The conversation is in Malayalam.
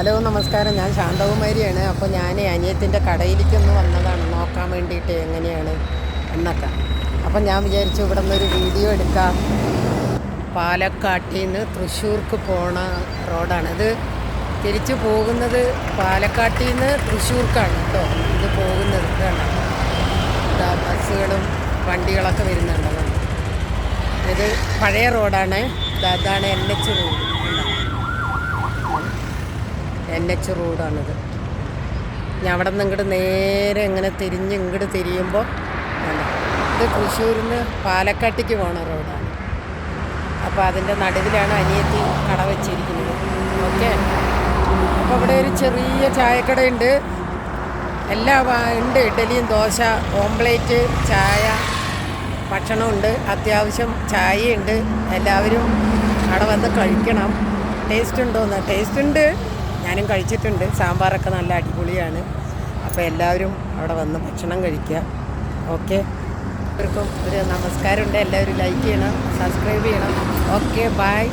ഹലോ നമസ്കാരം, ഞാൻ ശാന്തകുമാരിയാണ്. അപ്പോൾ ഞാൻ അനിയത്തിൻ്റെ കടയിലേക്കൊന്ന് വന്നതാണ് നോക്കാൻ വേണ്ടിയിട്ട് എങ്ങനെയാണ് എന്നൊക്കെ. അപ്പം ഞാൻ വിചാരിച്ചു ഇവിടെ നിന്നൊരു വീഡിയോ എടുക്കാം. പാലക്കാട്ടിൽ നിന്ന് തൃശ്ശൂർക്ക് പോണ റോഡാണിത്. തിരിച്ചു പോകുന്നത് പാലക്കാട്ടിൽ നിന്ന് തൃശ്ശൂർക്കാണ് കേട്ടോ ഇത് പോകുന്നത്. ഇതാ ബസ്സുകളും വണ്ടികളൊക്കെ വരുന്നുണ്ടല്ലോ. ഇത് പഴയ റോഡാണ്. അതാണ് NH റോഡ്. NH റോഡാണിത്. ഞാൻ അവിടെ നിന്ന് ഇങ്ങോട്ട് നേരെ ഇങ്ങനെ തിരിഞ്ഞ് ഇങ്ങോട്ട് തിരിയുമ്പോൾ ഇത് തൃശ്ശൂരിൽ നിന്ന് പാലക്കാട്ടേക്ക് പോണ റോഡാണ്. അപ്പോൾ അതിൻ്റെ നടുവിലാണ് അനിയത്തി കട വെച്ചിരിക്കുന്നത്. ഓക്കെ, അപ്പോൾ ഇവിടെ ഒരു ചെറിയ ചായക്കടയുണ്ട്. എല്ലാം ഉണ്ട്. ഇഡ്ഡലിയും ദോശ, ഓംപ്ലേറ്റ്, ചായ, ഭക്ഷണമുണ്ട്. അത്യാവശ്യം ചായയുണ്ട്. എല്ലാവരും അവിടെ വന്ന് കഴിക്കണം. ടേസ്റ്റ് ഉണ്ടോയെന്ന്? ടേസ്റ്റ് ഉണ്ട്, ഞാനും കഴിച്ചിട്ടുണ്ട്. സാമ്പാറൊക്കെ നല്ല അടിപൊളിയാണ്. അപ്പോൾ എല്ലാവരും അവിടെ വന്ന് ഭക്ഷണം കഴിക്കുക. ഓക്കെ, എല്ലാവർക്കും ഒരു നമസ്കാരമുണ്ട്. എല്ലാവരും ലൈക്ക് ചെയ്യണം, സബ്സ്ക്രൈബ് ചെയ്യണം. Okay, by.